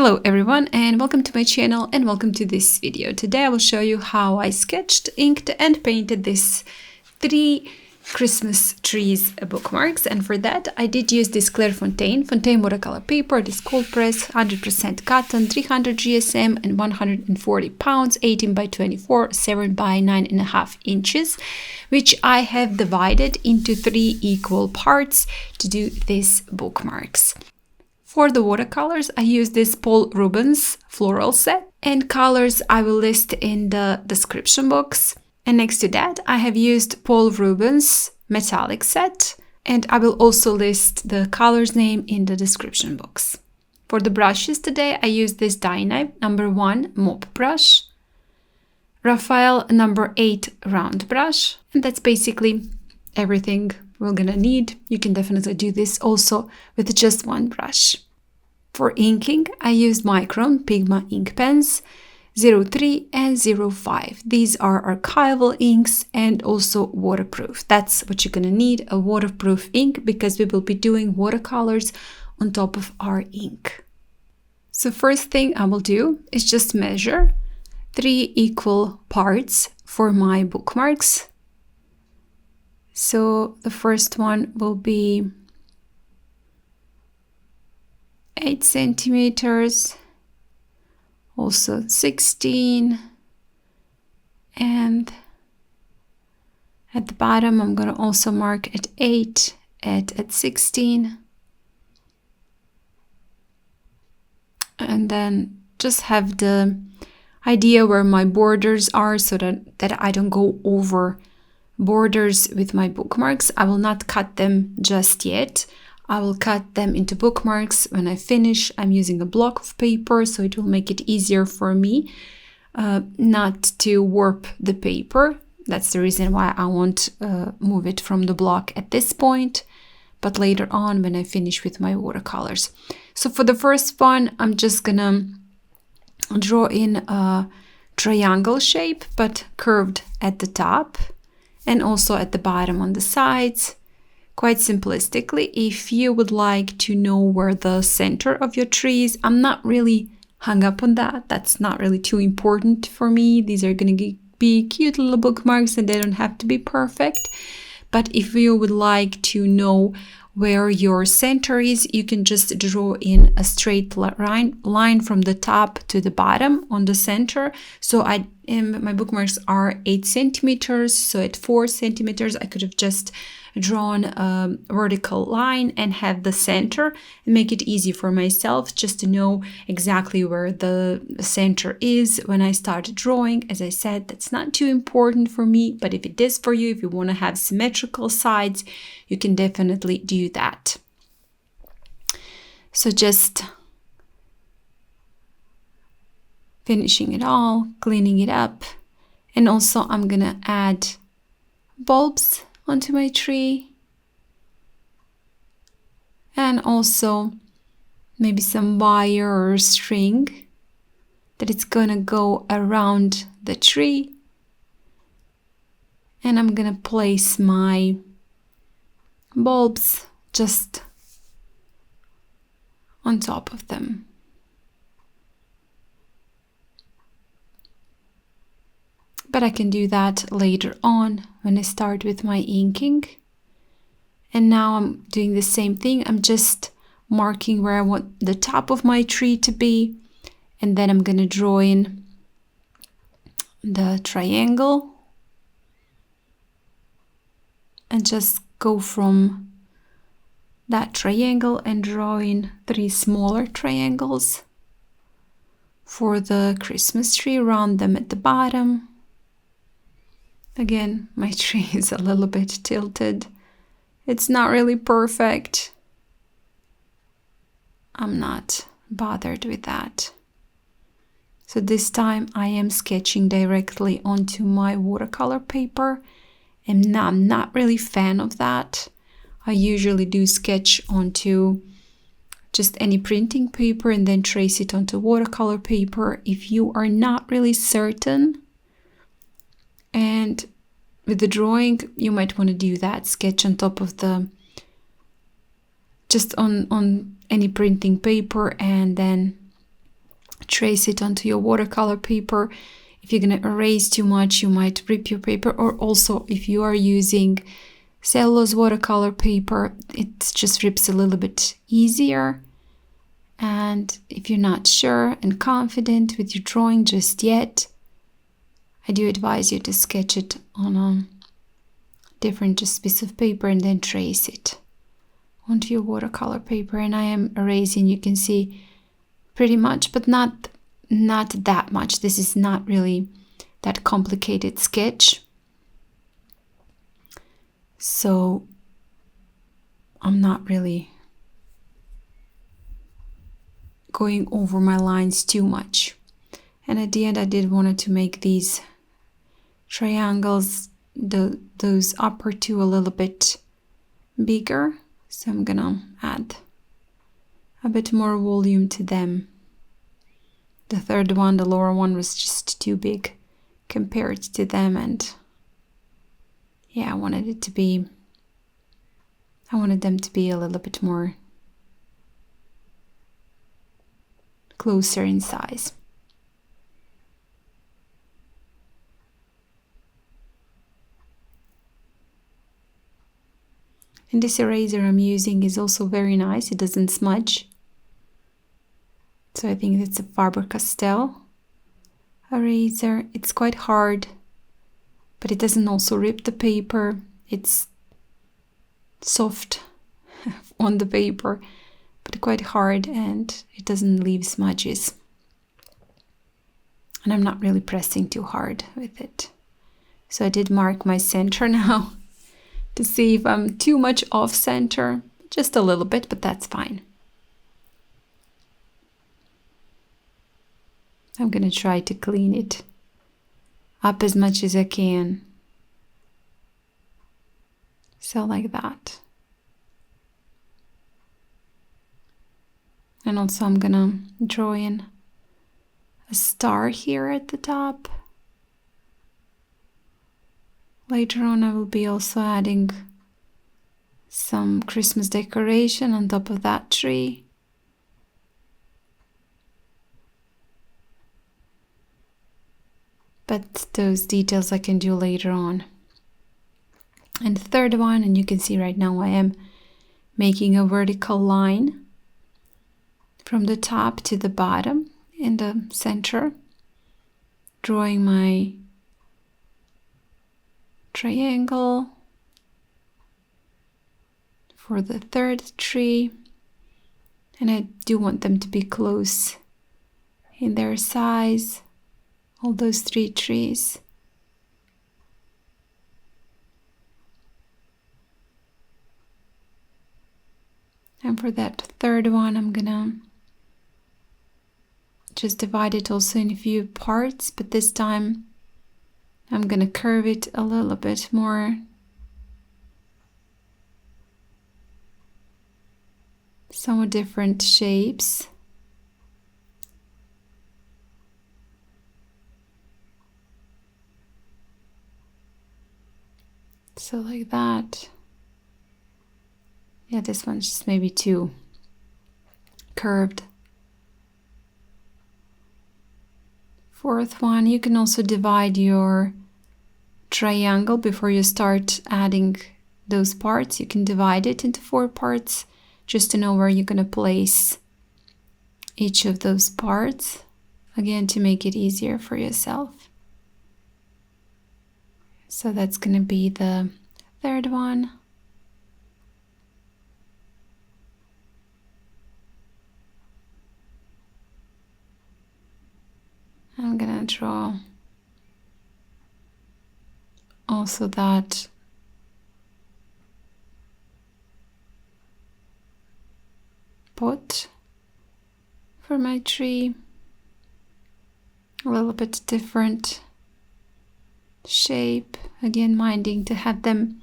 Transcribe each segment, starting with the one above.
Hello everyone and welcome to my channel and welcome to this video. Today I will show you how I sketched, inked and painted these 3 Christmas trees bookmarks, and for that I did use this Clairefontaine Fontaine watercolor paper, this cold press, 100% cotton, 300 GSM and 140 pounds, 18 by 24, 7 by 9.5 inches, which I have divided into 3 equal parts to do these bookmarks. For the watercolors, I use this Rubens Floral set, and colors I will list in the description box. And next to that, I have used Rubens metallic set, and I will also list the color's name in the description box. For the brushes today, I use this Dainayw #1 mop brush, Raphael #8 round brush, and that's basically everything we're gonna need. You can definitely do this also with just one brush. For inking, I used Micron Pigma ink pens 03 and 05. These are archival inks and also waterproof. That's what you're gonna need, a waterproof ink, because we will be doing watercolors on top of our ink. So first thing I will do is just measure 3 equal parts for my bookmarks. So the first one will be 8 centimeters, also 16, and at the bottom I'm going to also mark at 8, at 16, and then just have the idea where my borders are so that I don't go over borders with my bookmarks. I will not cut them just yet. I will cut them into bookmarks when I finish. I'm using a block of paper, so it will make it easier for me not to warp the paper. That's the reason why I won't move it from the block at this point, but later on when I finish with my watercolors. So for the first one, I'm just gonna draw in a triangle shape, but curved at the top and also at the bottom on the sides. Quite simplistically, if you would like to know where the center of your tree is, I'm not really hung up on that. That's not really too important for me. These are going to be cute little bookmarks and they don't have to be perfect. But if you would like to know where your center is, you can just draw in a straight line from the top to the bottom on the center. So my bookmarks are 8 centimeters. So at 4 centimeters, I could have just drawn a vertical line and have the center and make it easy for myself just to know exactly where the center is when I start drawing. As I said, that's not too important for me, but if it is for you, if you want to have symmetrical sides, you can definitely do that. So just finishing it all, cleaning it up, and also I'm gonna add bulbs onto my tree, and also maybe some wire or string that it's gonna go around the tree, and I'm gonna place my bulbs just on top of them. But I can do that later on when I start with my inking. And now I'm doing the same thing. I'm just marking where I want the top of my tree to be. And then I'm going to draw in the triangle. And just go from that triangle and draw in 3 smaller triangles for the Christmas tree, around them at the bottom. Again, my tree is a little bit tilted. It's not really perfect. I'm not bothered with that. So this time I am sketching directly onto my watercolor paper, and I'm not really a fan of that. I usually do sketch onto just any printing paper and then trace it onto watercolor paper. If you are not really certain, and with the drawing, you might want to do that. Sketch on top of just on any printing paper, and then trace it onto your watercolor paper. If you're going to erase too much, you might rip your paper. Or also, if you are using cellulose watercolor paper, it just rips a little bit easier. And if you're not sure and confident with your drawing just yet, I do advise you to sketch it on a different just piece of paper and then trace it onto your watercolor paper. And I am erasing, you can see, pretty much, but not that much. This is not really that complicated sketch, so I'm not really going over my lines too much. And at the end, I did wanted to make these triangles, those upper two, a little bit bigger, so I'm gonna add a bit more volume to them. The third one, the lower one, was just too big compared to them, and yeah, I wanted them to be a little bit more closer in size. And this eraser I'm using is also very nice. It doesn't smudge. So I think it's a Faber-Castell eraser. It's quite hard, but it doesn't also rip the paper. It's soft on the paper, but quite hard, and it doesn't leave smudges. And I'm not really pressing too hard with it. So I did mark my center now to see if I'm too much off center. Just a little bit, but that's fine. I'm gonna try to clean it up as much as I can. So like that. And also I'm gonna draw in a star here at the top. Later on I will be also adding some Christmas decoration on top of that tree. But those details I can do later on. And the third one, and you can see right now I am making a vertical line from the top to the bottom in the center, drawing my triangle for the third tree, and I do want them to be close in their size, all those three trees. And for that third one, I'm gonna just divide it also in a few parts, but this time I'm gonna curve it a little bit more. Somewhat different shapes. So like that. Yeah, this one's just maybe too curved. Fourth one, you can also divide your triangle before you start adding those parts. You can divide it into 4 parts just to know where you're going to place each of those parts. Again, to make it easier for yourself. So that's going to be the third one. I'm gonna draw also that pot for my tree, a little bit different shape, again minding to have them,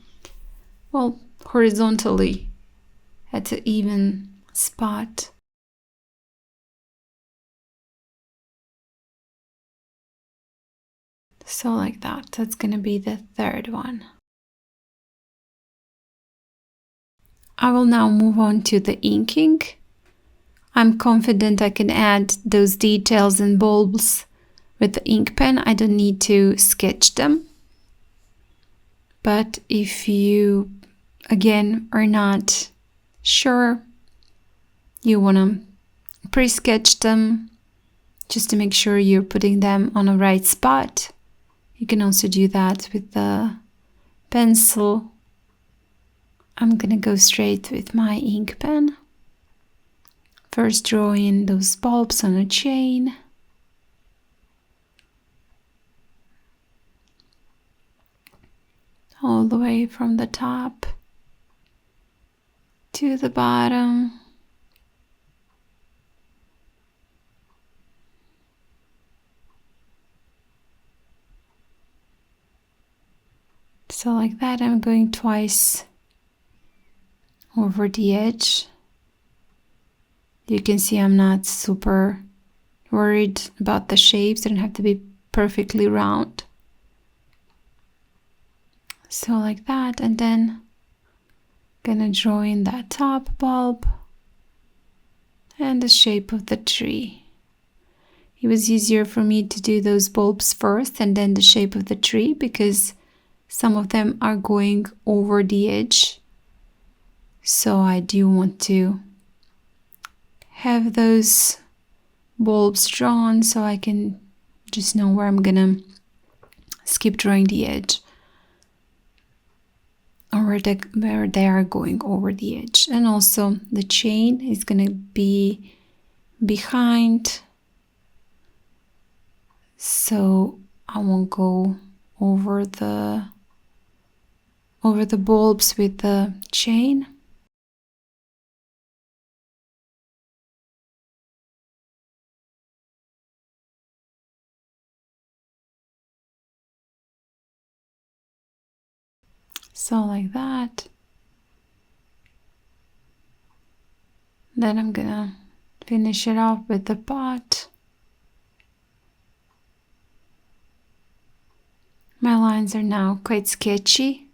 well, horizontally at an even spot. So like that, that's gonna be the third one. I will now move on to the inking. I'm confident I can add those details and bulbs with the ink pen. I don't need to sketch them. But if you, again, are not sure, you want to pre-sketch them just to make sure you're putting them on the right spot. You can also do that with the pencil. I'm gonna go straight with my ink pen. First draw in those bulbs on a chain. All the way from the top to the bottom. So like that, I'm going twice over the edge. You can see I'm not super worried about the shapes. They don't have to be perfectly round. So like that, and then gonna draw in that top bulb and the shape of the tree. It was easier for me to do those bulbs first and then the shape of the tree because some of them are going over the edge. So I do want to have those bulbs drawn so I can just know where I'm gonna skip drawing the edge, or where they are going over the edge. And also the chain is gonna be behind, so I won't go over the bulbs with the chain. So like that. Then I'm gonna finish it off with the pot. My lines are now quite sketchy.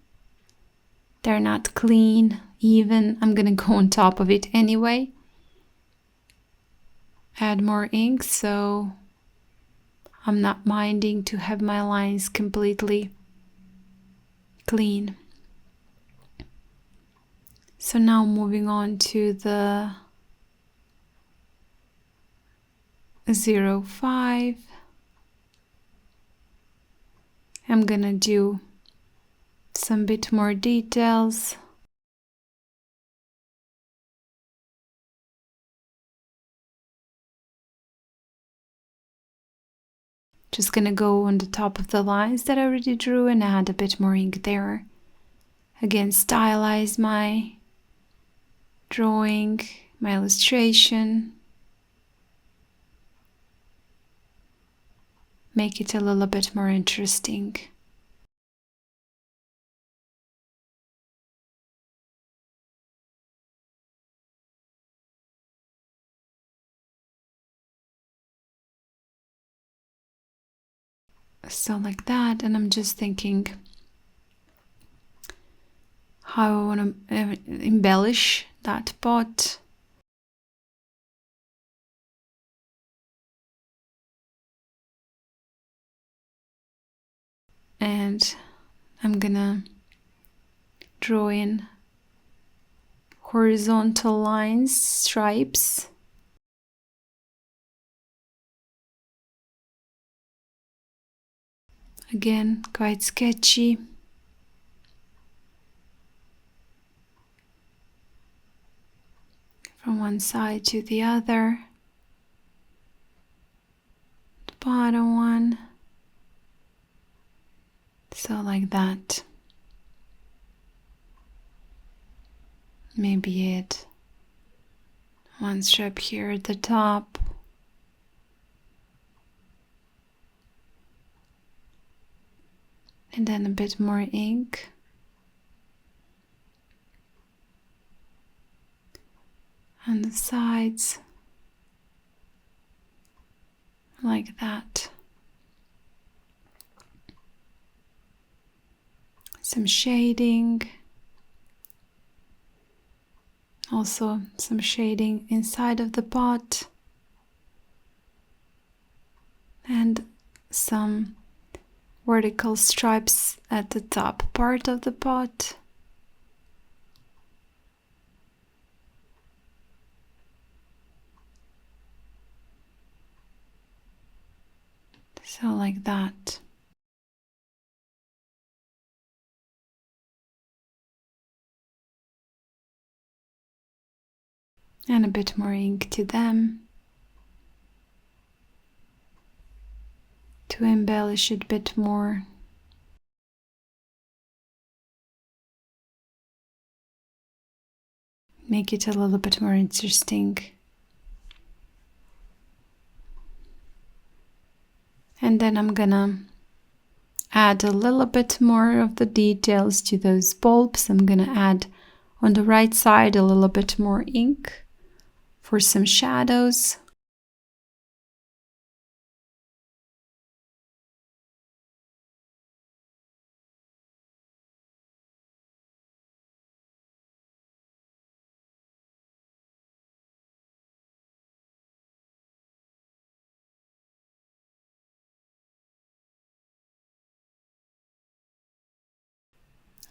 They're not clean, even. I'm gonna go on top of it anyway. Add more ink, so I'm not minding to have my lines completely clean. So now moving on to the 05. I'm gonna do some bit more details. Just gonna go on the top of the lines that I already drew and add a bit more ink there. Again, stylize my drawing, my illustration. Make it a little bit more interesting. So like that, and I'm just thinking how I want to embellish that pot. And I'm gonna draw in horizontal lines, stripes. Again, quite sketchy. From one side to the other. The bottom one. So like that. Maybe it. One strip here at the top. And then a bit more ink. On the sides. Like that. Some shading. Also some shading inside of the pot. And some vertical stripes at the top part of the pot. So like that. And a bit more ink to them to embellish it a bit more. Make it a little bit more interesting. And then I'm gonna add a little bit more of the details to those bulbs. I'm gonna add on the right side a little bit more ink for some shadows.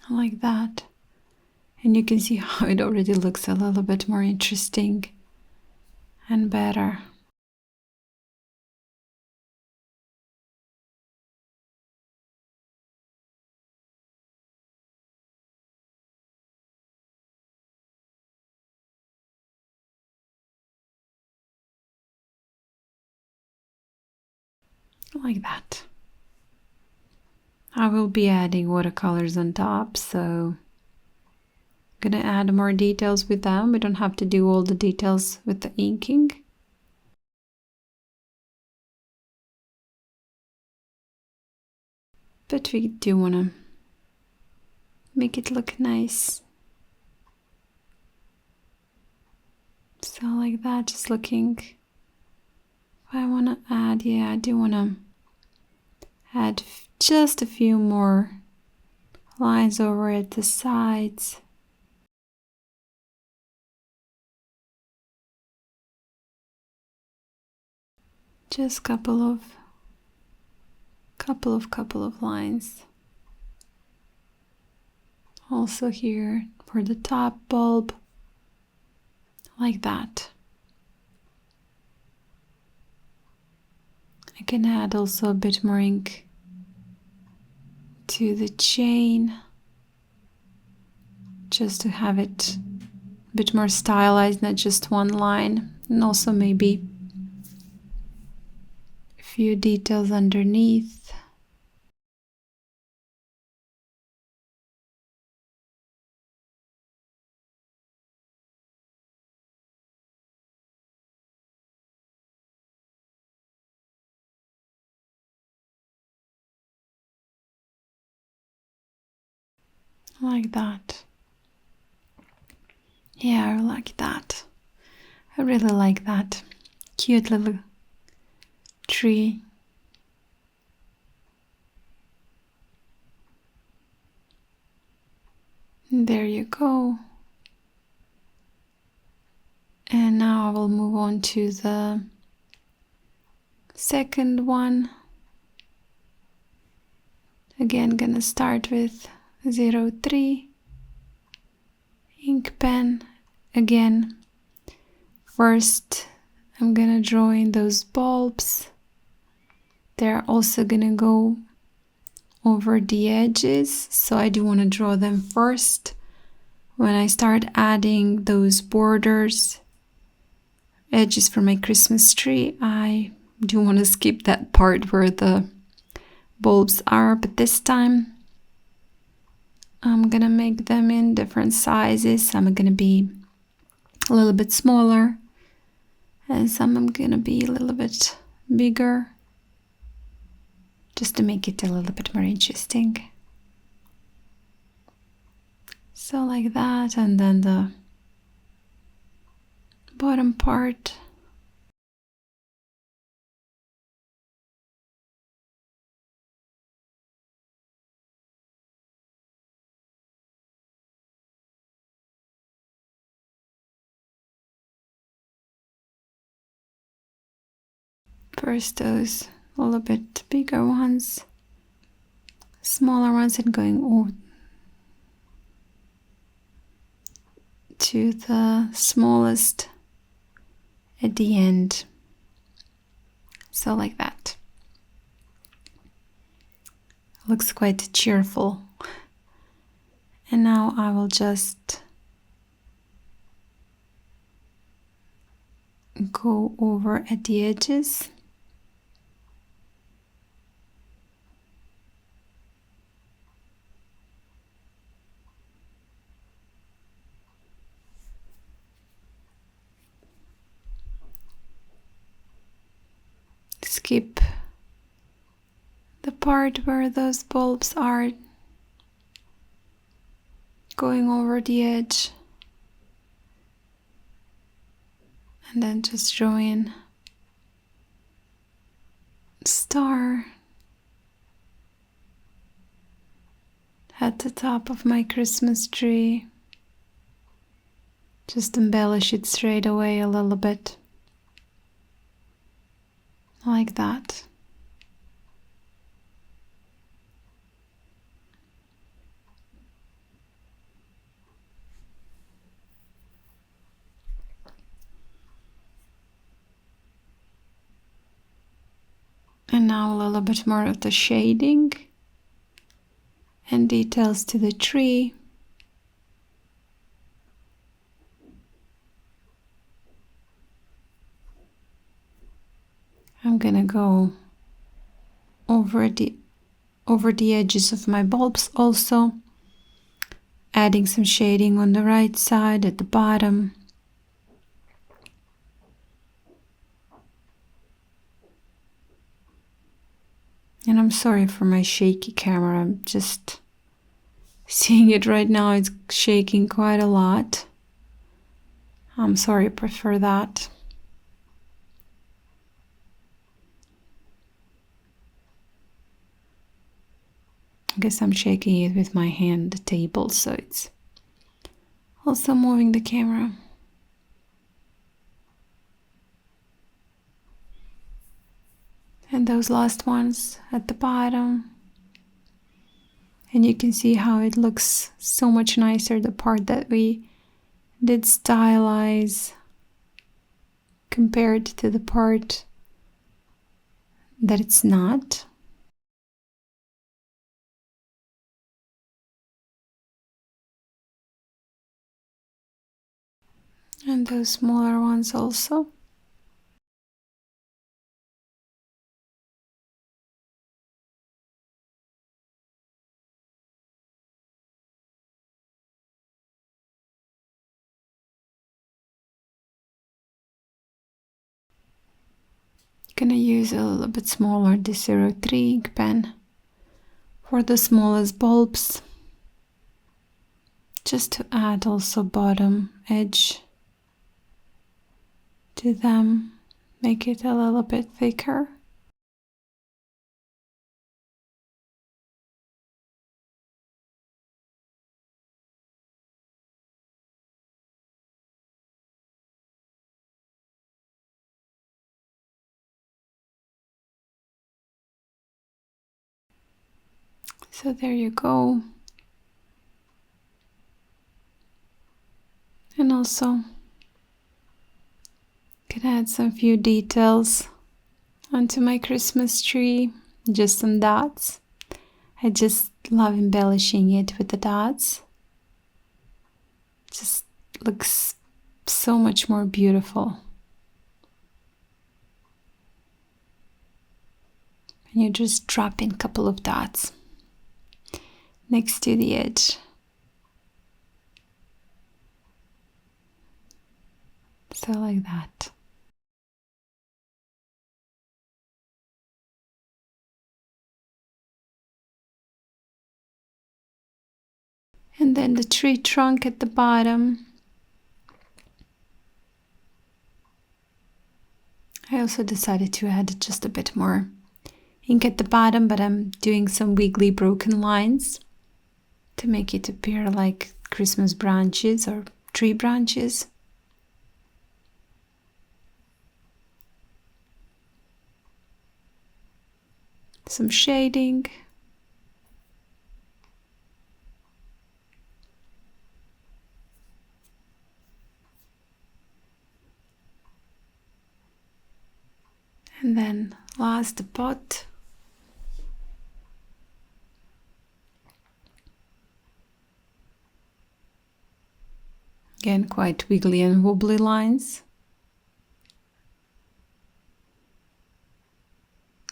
Like that. And you can see how it already looks a little bit more interesting and better. Like that. I will be adding watercolors on top, so I'm gonna add more details with them. We don't have to do all the details with the inking. But we do want to make it look nice. So like that, just looking. If I want to add, yeah, I do want to add just a few more lines over at the sides. Just couple of lines. Also here for the top bulb, like that. I can add also a bit more ink to the chain, just to have it a bit more stylized, not just one line, and also maybe a few details underneath. Like that. Yeah, I like that. I really like that. Cute little tree. And there you go. And now I will move on to the second one. Again, gonna start with 03 ink pen. Again, first I'm gonna draw in those bulbs. They're also gonna go over the edges, so I do want to draw them first. When I start adding those borders, edges for my Christmas tree, I do want to skip that part where the bulbs are, but this time I'm gonna make them in different sizes. Some are gonna be a little bit smaller and some I'm gonna be a little bit bigger, just to make it a little bit more interesting. So like that, and then the bottom part. First those a little bit bigger ones, smaller ones, and going over to the smallest at the end. So like that. Looks quite cheerful. And now I will just go over at the edges. Skip the part where those bulbs are going over the edge, and then just draw in a star at the top of my Christmas tree. Just embellish it straight away a little bit, like that. And now a little bit more of the shading and details to the tree. I'm gonna go over the edges of my bulbs also, adding some shading on the right side at the bottom. And I'm sorry for my shaky camera, I'm just seeing it right now, it's shaking quite a lot. I'm sorry for that. I guess I'm shaking it with my hand, the table, so it's also moving the camera. And those last ones at the bottom. And you can see how it looks so much nicer, the part that we did stylize compared to the part that it's not. And those smaller ones also. Gonna use a little bit smaller D03 ink pen for the smallest bulbs, just to add also bottom edge to them, make it a little bit thicker. So there you go. And also can add some few details onto my Christmas tree, just some dots. I just love embellishing it with the dots. Just looks so much more beautiful. And you just drop in a couple of dots next to the edge. So like that. And then the tree trunk at the bottom. I also decided to add just a bit more ink at the bottom, but I'm doing some wiggly broken lines to make it appear like Christmas branches or tree branches. some shading. And then last the pot. Again, quite wiggly and wobbly lines.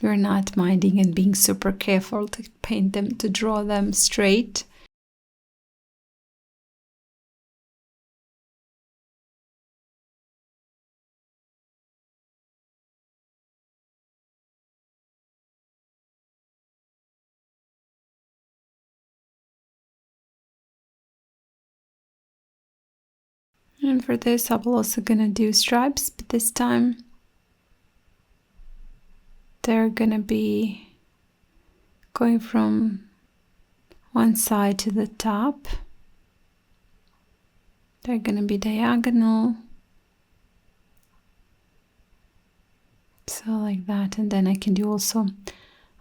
We're not minding and being super careful to paint them, to draw them straight. And for this, I'm also gonna do stripes, but this time they're gonna be going from one side to the top. They're gonna be diagonal. So like that, and then I can do also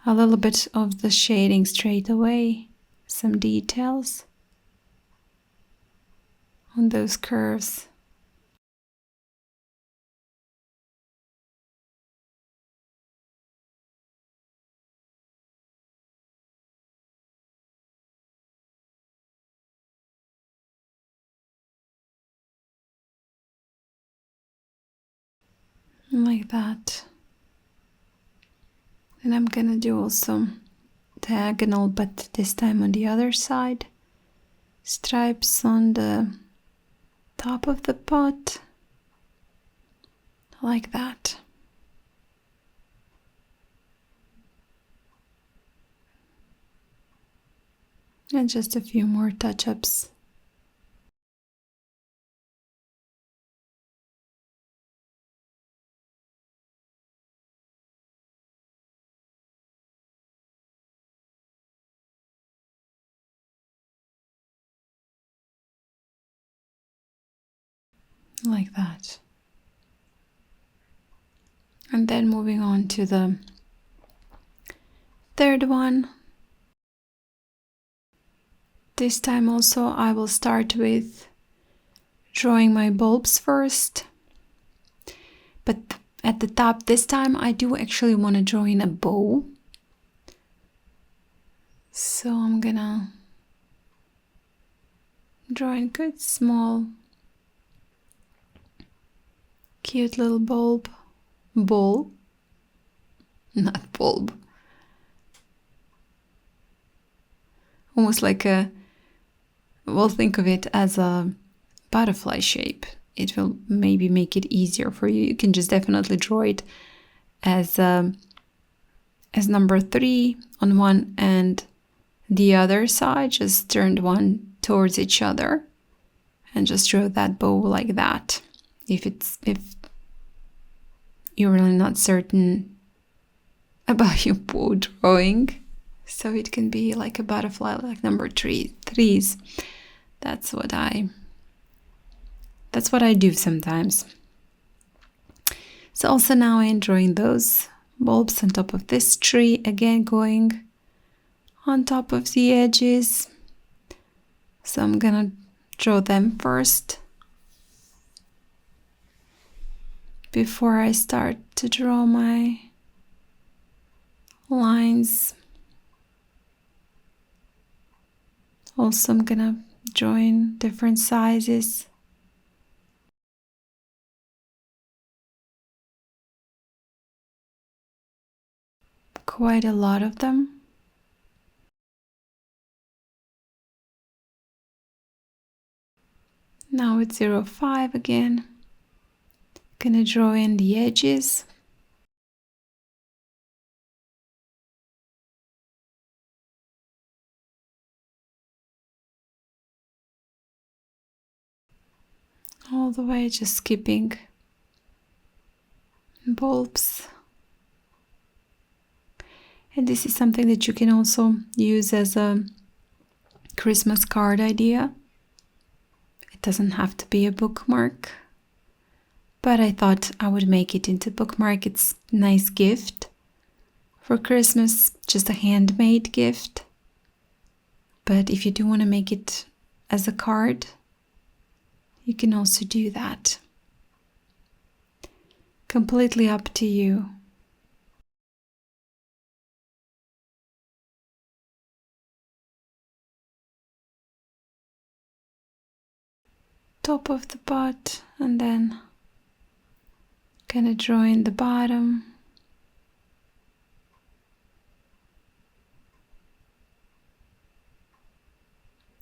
a little bit of the shading straight away, some details on those curves. Like that. And I'm gonna do also diagonal, but this time on the other side. Stripes on the top of the pot. Like that. And just a few more touch-ups. Like that. And then moving on to the third one. This time also I will start with drawing my bulbs first. But at the top this time I do actually want to draw in a bow. So I'm gonna draw in good small cute little ball, not bulb, almost like a, well, think of it as a butterfly shape. It will maybe make it easier for you. You can just definitely draw it as number 3 on one and the other side, just turned one towards each other, and just draw that bow like that. If you're really not certain about your bow drawing, so it can be like a butterfly, like number 3s. That's what I do sometimes. So also now I'm drawing those bulbs on top of this tree, again going on top of the edges. So I'm gonna draw them first before I start to draw my lines. Also, I'm gonna draw in different sizes. Quite a lot of them. Now it's 0.5 again. Gonna draw in the edges. All the way, just skipping bulbs. And this is something that you can also use as a Christmas card idea. It doesn't have to be a bookmark, but I thought I would make it into bookmark. It's a nice gift for Christmas, just a handmade gift. But if you do want to make it as a card, you can also do that. Completely up to you. Top of the pot, and then gonna draw in the bottom.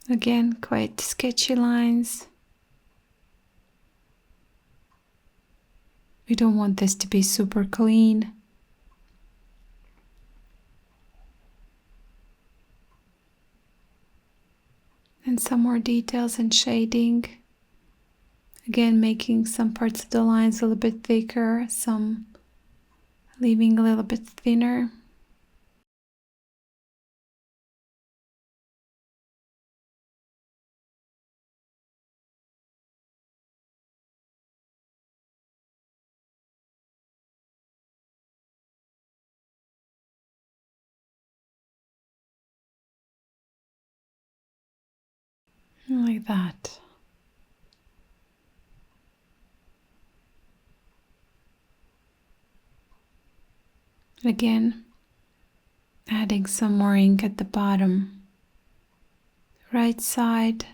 Again, quite sketchy lines. We don't want this to be super clean. And some more details and shading. Again, making some parts of the lines a little bit thicker, some leaving a little bit thinner. Like that. Again, adding some more ink at the bottom, right side.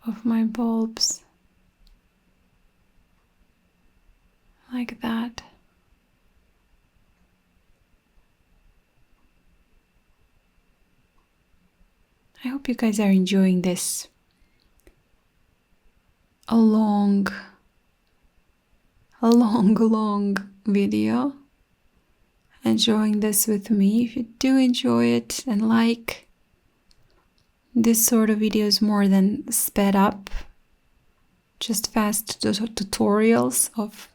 Of my bulbs. Like that. I hope you guys are enjoying this. A long video. Enjoying this with me. If you do enjoy it and like this sort of videos more than sped up, just fast tutorials of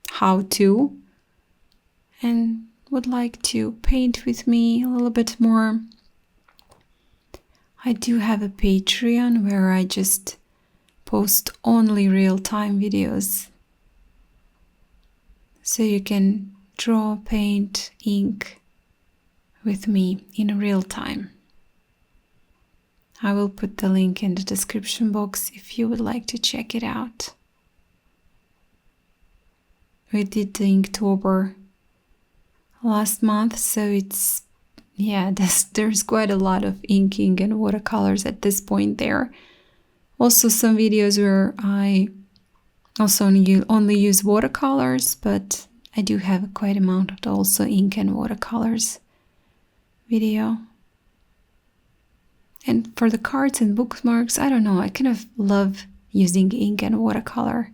how to, and would like to paint with me a little bit more, I do have a Patreon where I just post only real-time videos. So you can draw, paint, ink with me in real time. I will put the link in the description box if you would like to check it out. We did the Inktober last month, so it's, yeah, there's quite a lot of inking and watercolors at this point there. Also some videos where I also only use watercolors, but I do have quite a amount of also ink and watercolors video. And for the cards and bookmarks, I don't know, I kind of love using ink and watercolor.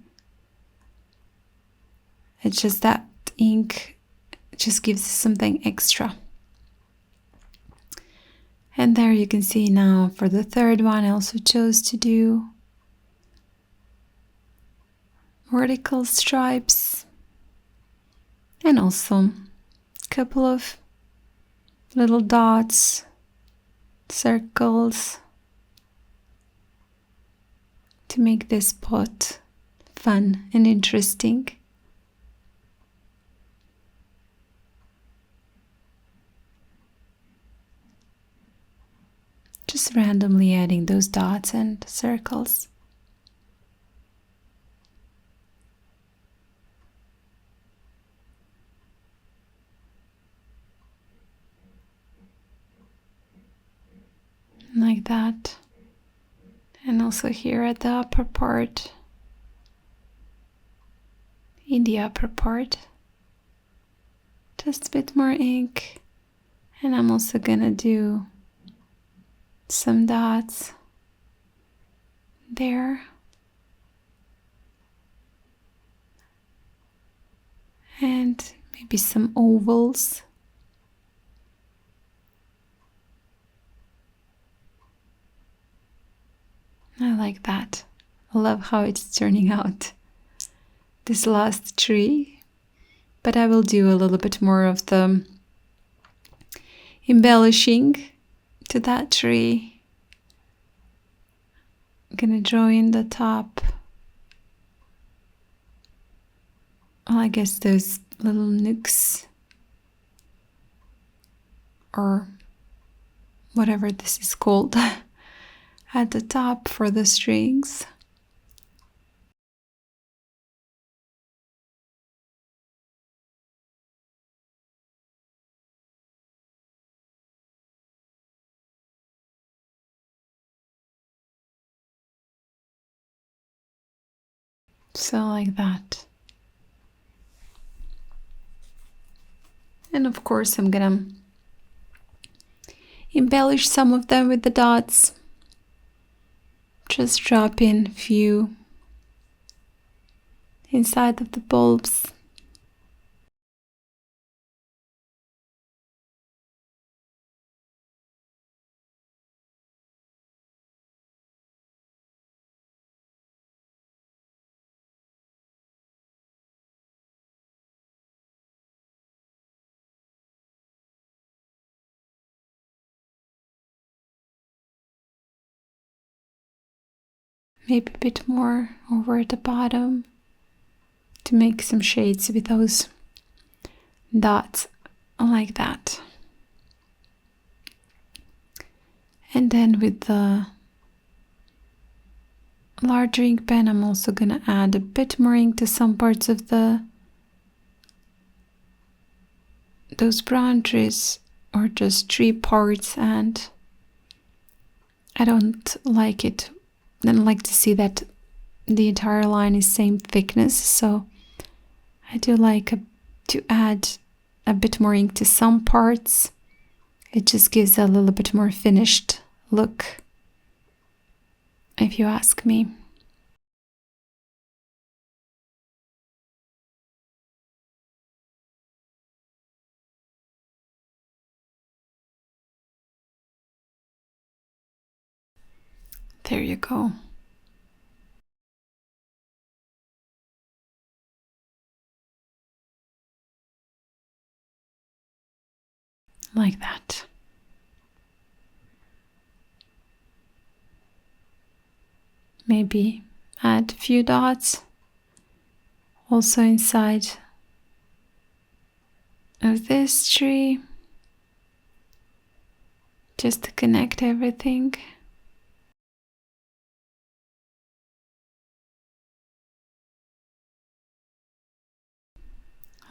It's just that ink just gives something extra. And there you can see now for the third one, I also chose to do vertical stripes and also a couple of little dots, circles to make this pot fun and interesting. Just randomly adding those dots and circles. Like that. And also here at the upper part, in the upper part, just a bit more ink. And I'm also gonna do some dots there. And maybe some ovals. I like that. I love how it's turning out, this last tree. But I will do a little bit more of the embellishing to that tree. I'm gonna draw in the top. I guess those little nooks or whatever this is called at the top for the strings. So like that. And of course I'm gonna embellish some of them with the dots. Just drop in a few inside of the bulbs. Maybe a bit more over at the bottom to make some shades with those dots like that. And then with the larger ink pen, I'm also gonna add a bit more ink to some parts of those branches, or just 3 parts, and I don't like it. I don't like to see that the entire line is same thickness, so I do like to add a bit more ink to some parts. It just gives a little bit more finished look, if you ask me. There you go. Like that. Maybe add a few dots also inside of this tree, just to connect everything.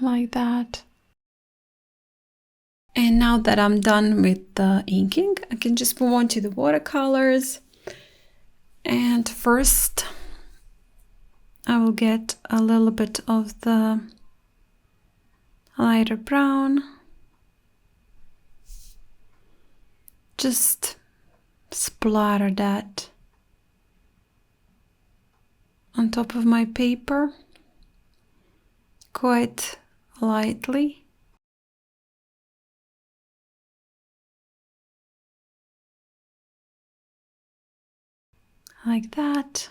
Like that. And now that I'm done with the inking, I can just move on to the watercolors. And first, I will get a little bit of the lighter brown. Just splatter that on top of my paper quite lightly. Like that.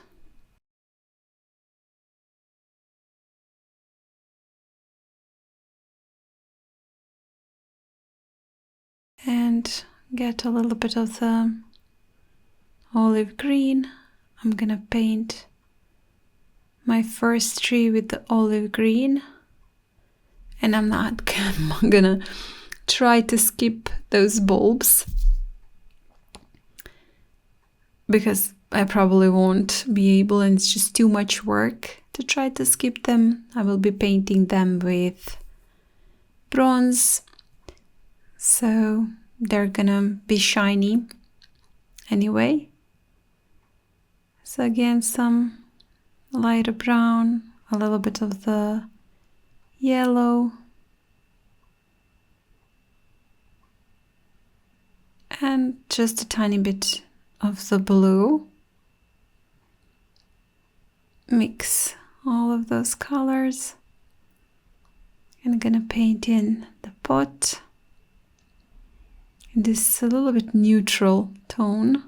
And get a little bit of the olive green. I'm gonna paint my first tree with the olive green, and I'm gonna try to skip those bulbs because I probably won't be able, and it's just too much work to try to skip them. I will be painting them with bronze, so they're gonna be shiny anyway. So again, some lighter brown, a little bit of the yellow, and just a tiny bit of the blue. Mix all of those colors. I'm gonna paint in the pot. And this is a little bit neutral tone.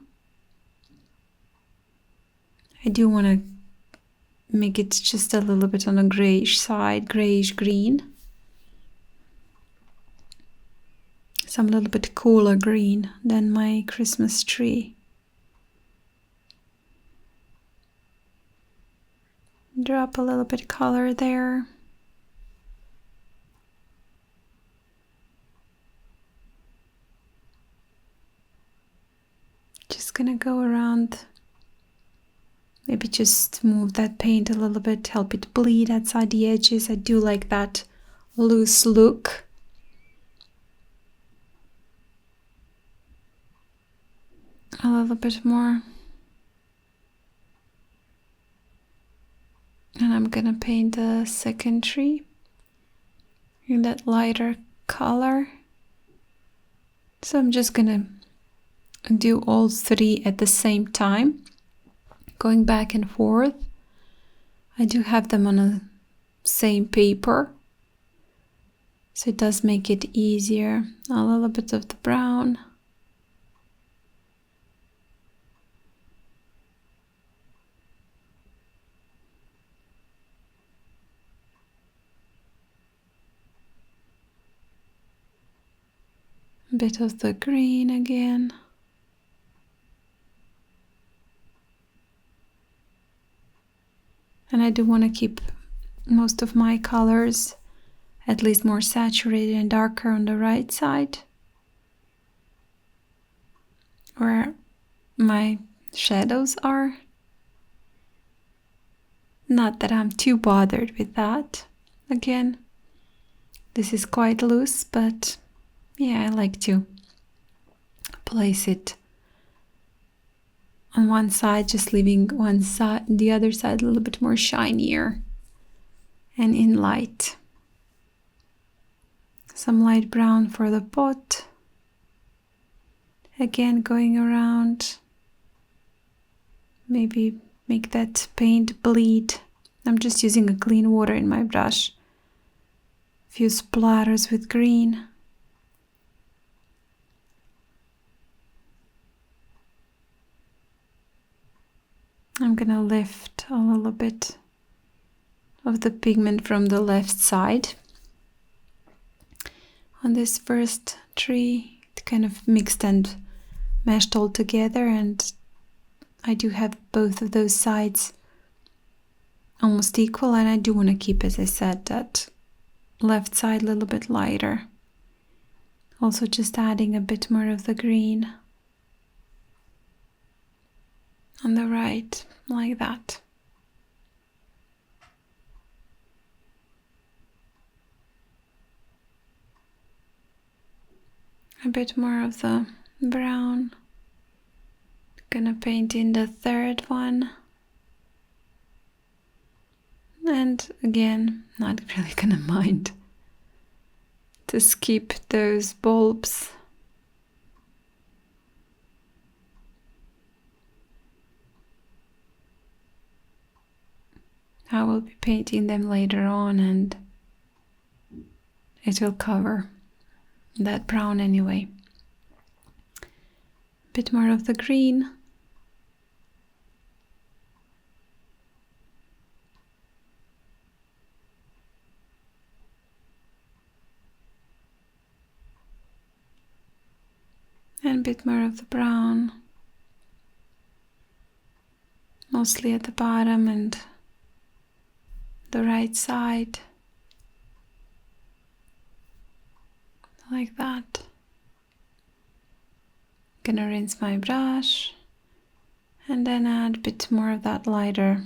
I do want to make it just a little bit on a grayish side, grayish green. Some little bit cooler green than my Christmas tree. Drop a little bit color there. gonna go around, maybe just move that paint a little bit, help it bleed outside the edges. I do like that loose look. A little bit more. And I'm gonna paint the second tree in that lighter color. So I'm just gonna do all three at the same time, going back and forth. I do have them on the same paper, so it does make it easier. A little bit of the brown. A bit of the green again. And I do want to keep most of my colors at least more saturated and darker on the right side, where my shadows are. Not that I'm too bothered with that. Again, this is quite loose, but yeah, I like to place it on one side, just leaving one side, the other side a little bit more shinier and in light. Some light brown for the pot. Again, going around, maybe make that paint bleed. I'm just using a clean water in my brush. A few splatters with green. I'm gonna lift a little bit of the pigment from the left side. On this first tree, it kind of mixed and meshed all together, and I do have both of those sides almost equal, and I do want to keep, as I said, that left side a little bit lighter. Also just adding a bit more of the green on the right, like that. A bit more of the brown. Gonna paint in the third one. And again, not really gonna mind to skip those bulbs. I will be painting them later on, and it will cover that brown anyway. A bit more of the green. And a bit more of the brown. Mostly at the bottom and the right side, like that. Gonna rinse my brush and then add a bit more of that lighter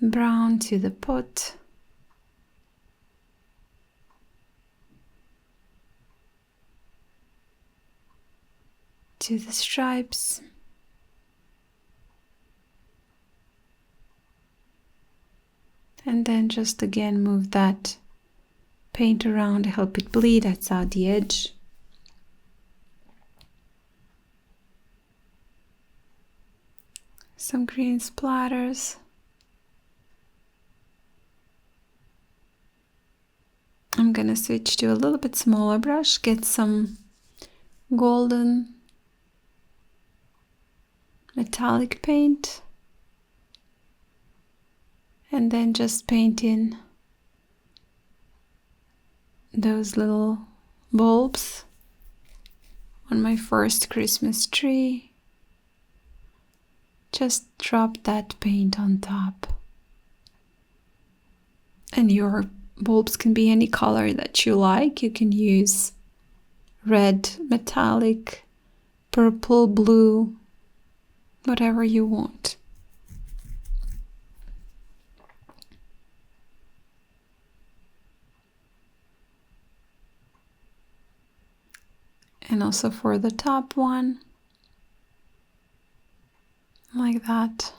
brown to the pot. To the stripes. And then just again move that paint around to help it bleed outside the edge. Some green splatters. I'm gonna switch to a little bit smaller brush, get some golden metallic paint. And then just paint in those little bulbs on my first Christmas tree. Just drop that paint on top. And your bulbs can be any color that you like. You can use red, metallic, purple, blue, whatever you want. And also for the top one, like that.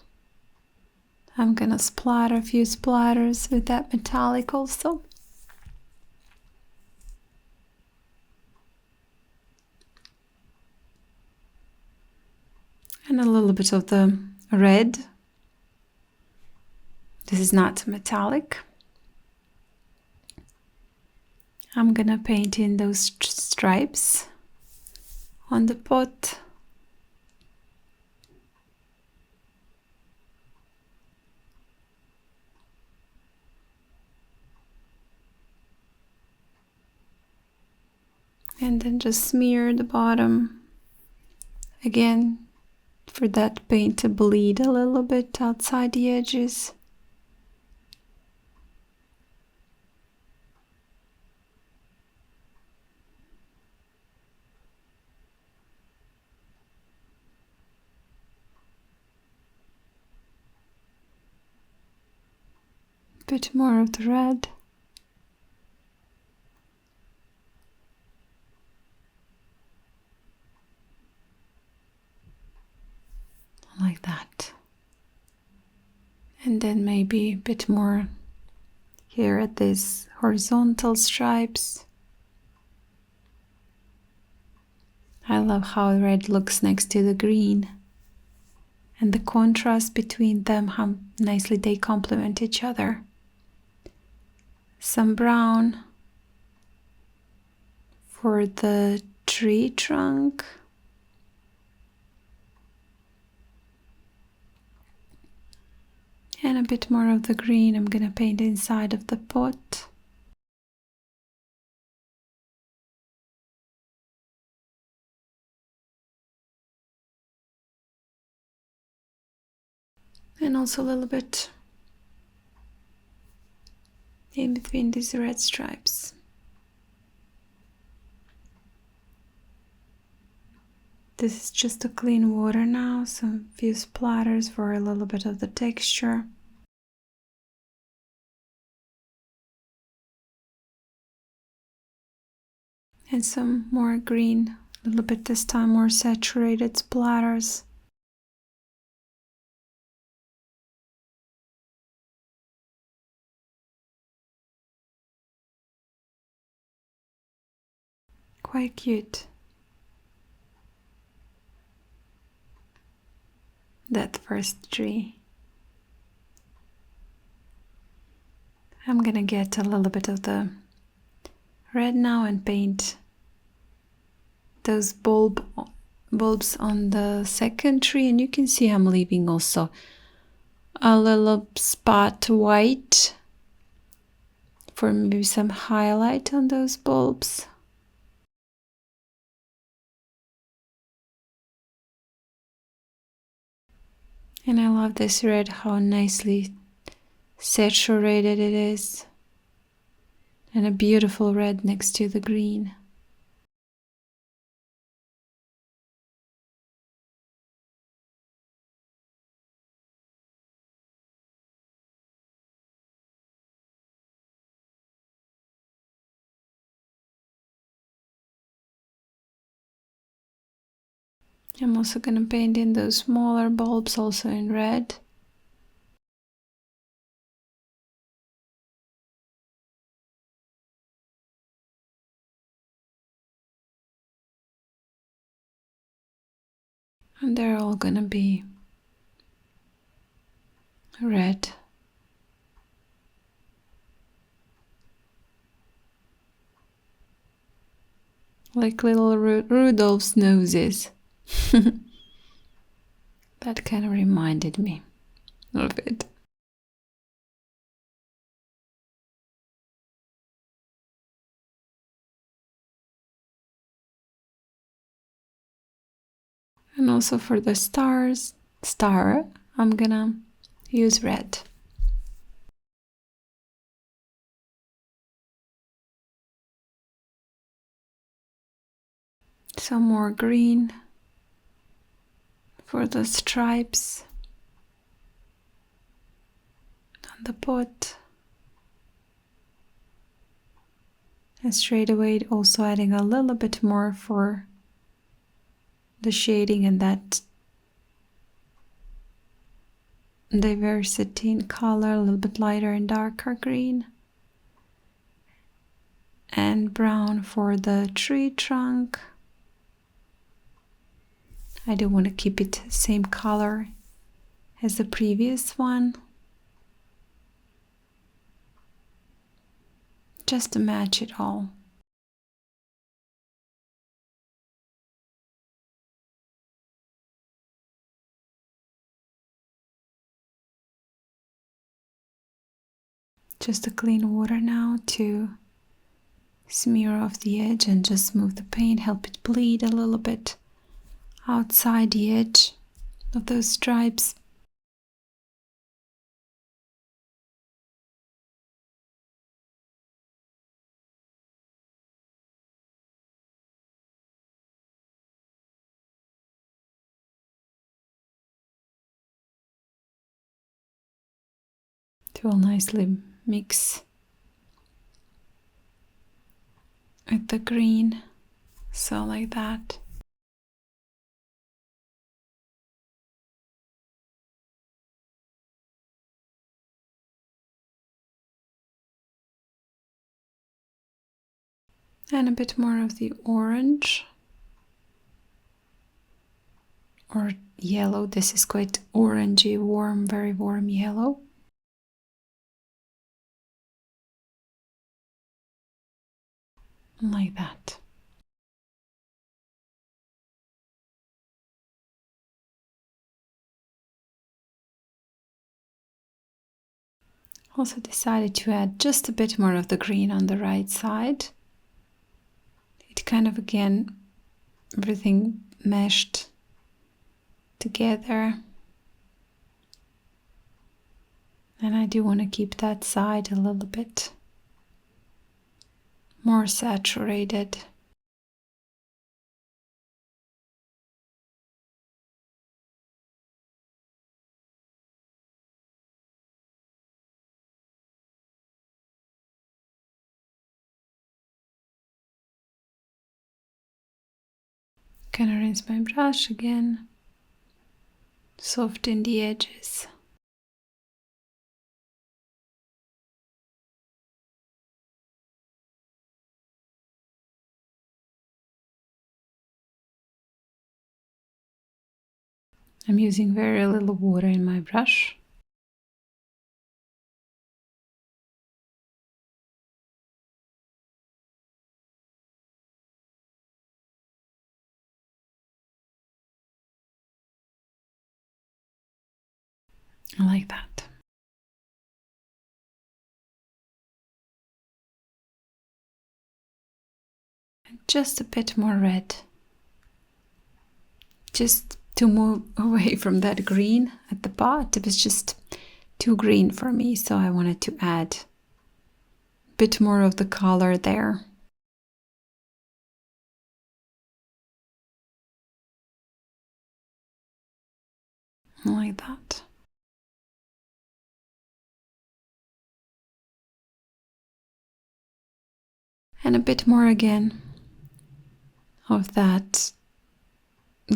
I'm gonna splatter a few splatters with that metallic also. And a little bit of the red. This is not metallic. I'm gonna paint in those stripes on the pot. And then just smear the bottom again for that paint to bleed a little bit outside the edges. Bit more of the red. Like that. And then maybe a bit more here at these horizontal stripes. I love how red looks next to the green. And the contrast between them, how nicely they complement each other. Some brown for the tree trunk. And a bit more of the green I'm gonna paint inside of the pot. And also a little bit in between these red stripes. This is just a clean water now, some few splatters for a little bit of the texture. And some more green, a little bit this time more saturated splatters. Quite cute. That first tree. I'm gonna get a little bit of the red now and paint those bulbs on the second tree, and you can see I'm leaving also a little spot white for maybe some highlight on those bulbs. And I love this red, how nicely saturated it is. And a beautiful red next to the green. I'm also going to paint in those smaller bulbs also in red. And they're all going to be red. Like little Rudolph's noses. That kind of reminded me of it. And also for the star, I'm gonna use red. Some more green for the stripes on the pot. And straight away also adding a little bit more for the shading and that diversity in color, a little bit lighter and darker green. And brown for the tree trunk. I do want to keep it same color as the previous one, just to match it all. Just a clean water now to smear off the edge and just move the paint, help it bleed a little bit outside the edge of those stripes. It will nicely mix with the green, so like that. And a bit more of the orange or yellow. This is quite orangey, warm, very warm yellow. Like that. Also decided to add just a bit more of the green on the right side. It kind of, again, everything meshed together. And I do want to keep that side a little bit more saturated. Gonna rinse my brush again, soften the edges. I'm using very little water in my brush. Like that. And just a bit more red. Just to move away from that green at the pot. It was just too green for me, so I wanted to add a bit more of the color there. Like that. And a bit more again of that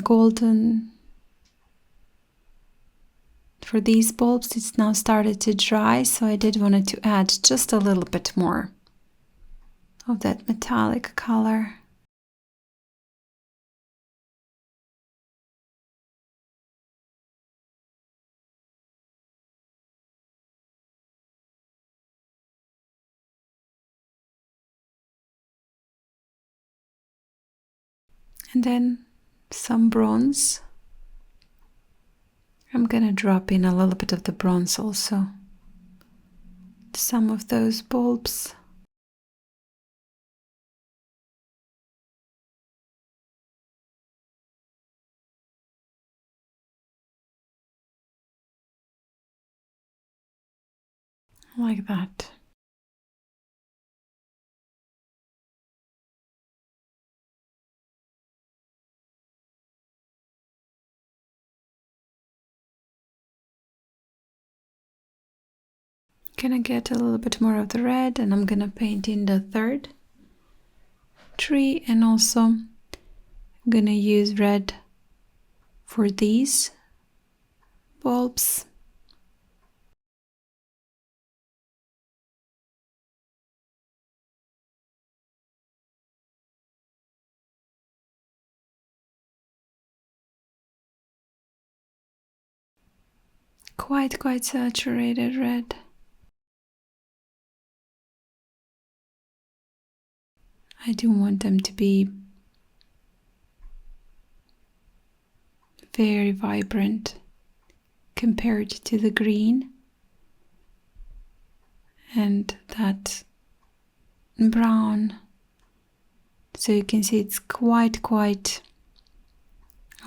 golden. For these bulbs, it's now started to dry, so I did wanted to add just a little bit more of that metallic color. And then some bronze. I'm gonna drop in a little bit of the bronze also. Some of those bulbs. Like that. gonna get a little bit more of the red, and I'm gonna paint in the third tree, and also I'm gonna use red for these bulbs. Quite saturated red. I do want them to be very vibrant compared to the green, and that brown, so you can see it's quite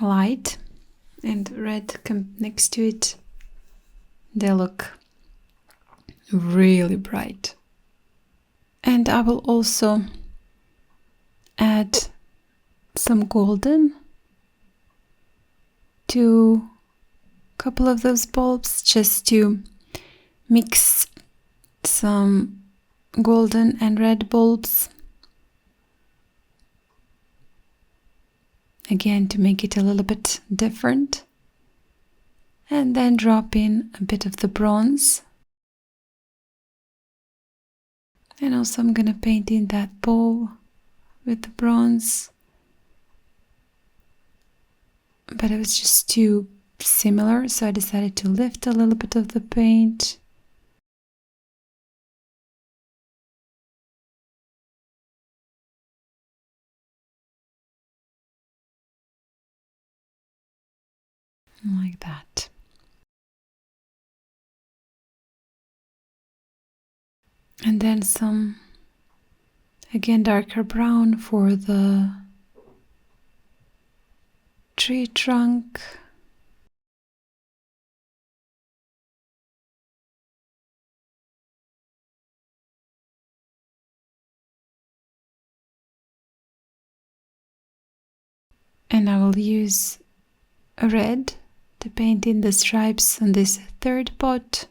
light, and red next to it, they look really bright. And I will also add some golden to a couple of those bulbs, just to mix some golden and red bulbs, again to make it a little bit different. And then drop in a bit of the bronze. And also I'm gonna paint in that bow with the bronze, but it was just too similar, so I decided to lift a little bit of the paint. Like that. And then some, again, darker brown for the tree trunk. And I will use a red to paint in the stripes on this third pot.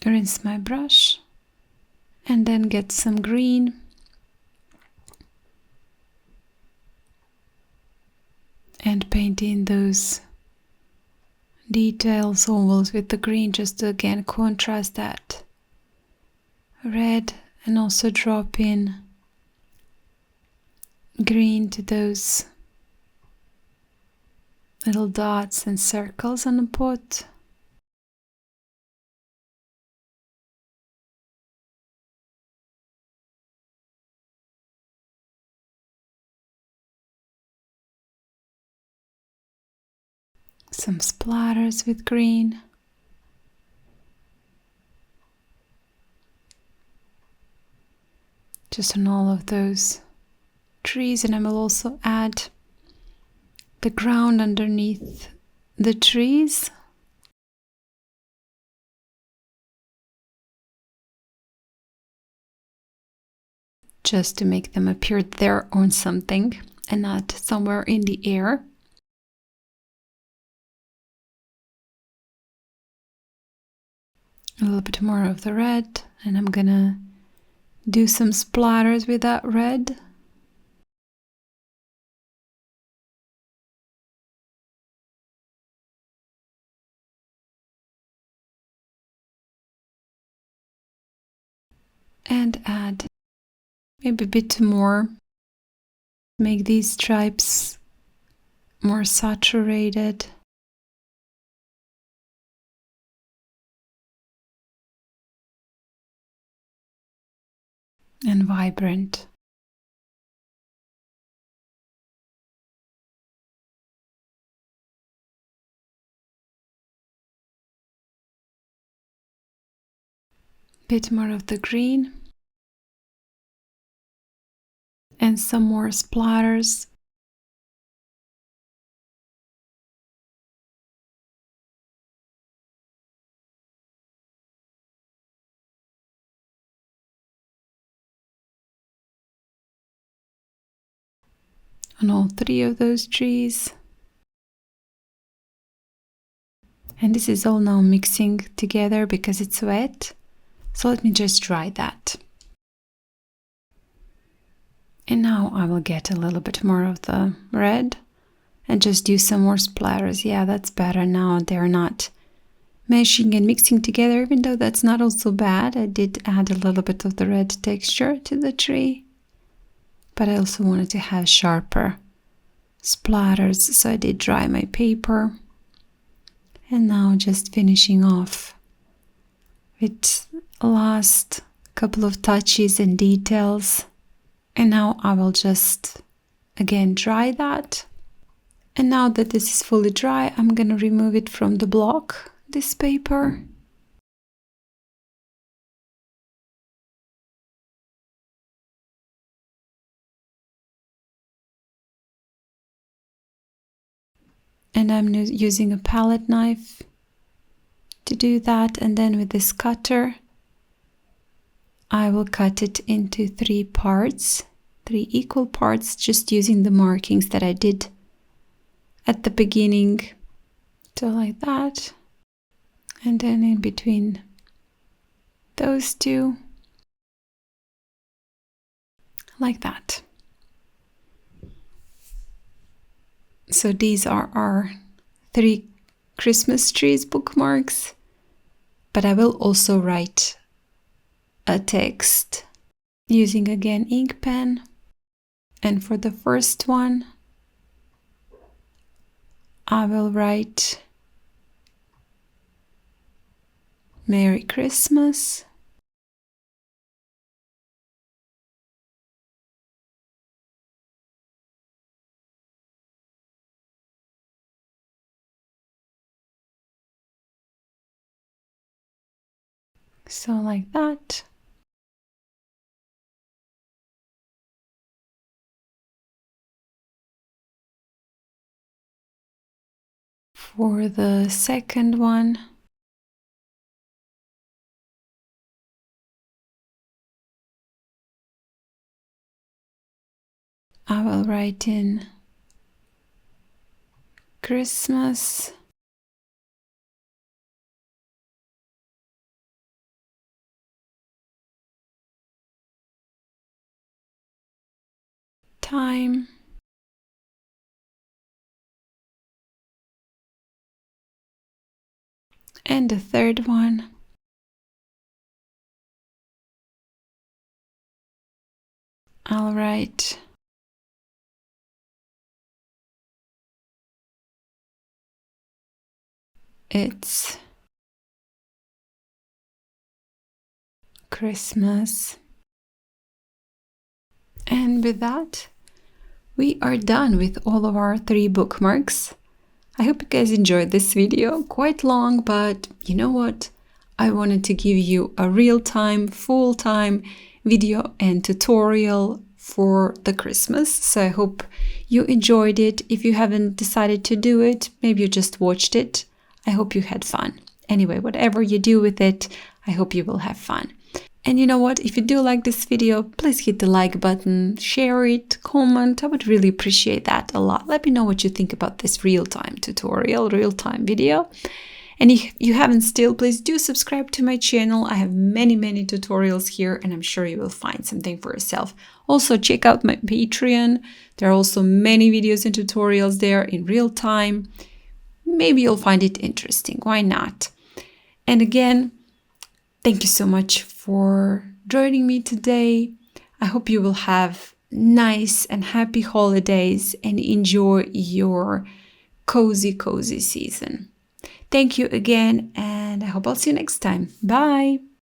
Rinse my brush and then get some green and paint in those details almost with the green, just to again contrast that red, and also drop in green to those little dots and circles on the pot. Some splatters with green. Just on all of those trees, and I will also add the ground underneath the trees. Just to make them appear there on something and not somewhere in the air. A little bit more of the red, and I'm gonna do some splatters with that red. And add maybe a bit more, make these stripes more saturated. And vibrant. Bit more of the green. And some more splatters. on all 3 of those trees. And this is all now mixing together because it's wet. So let me just dry that. And now I will get a little bit more of the red and just do some more splatters. Yeah, that's better now. They're not meshing and mixing together, even though that's not also bad. I did add a little bit of the red texture to the tree, but I also wanted to have sharper splatters, so I did dry my paper. And now just finishing off with last couple of touches and details. And now I will just again dry that. And now that this is fully dry, I'm gonna remove it from the block, this paper. And I'm using a palette knife to do that, and then with this cutter I will cut it into 3 parts, 3 equal parts, just using the markings that I did at the beginning. So like that, and then in between those 2, like that. So these are our 3 Christmas trees bookmarks, but I will also write a text using again ink pen. And for the first one I will write Merry Christmas. So like that. For the second one, I will write in Christmas. Time. And the third one, I'll write it's Christmas. And with that, we are done with all of our 3 bookmarks. I hope you guys enjoyed this video. Quite long, but you know what? I wanted to give you a real-time, full-time video and tutorial for the Christmas. So I hope you enjoyed it. If you haven't decided to do it, maybe you just watched it. I hope you had fun. Anyway, whatever you do with it, I hope you will have fun. And you know what? If you do like this video, please hit the like button, share it, comment. I would really appreciate that a lot. Let me know what you think about this real-time tutorial, real-time video. And if you haven't still, please do subscribe to my channel. I have many tutorials here, and I'm sure you will find something for yourself. Also, check out my Patreon. There are also many videos and tutorials there in real time. Maybe you'll find it interesting. Why not? And again, thank you so much for joining me today. I hope you will have nice and happy holidays and enjoy your cozy season. Thank you again, and I hope I'll see you next time. Bye!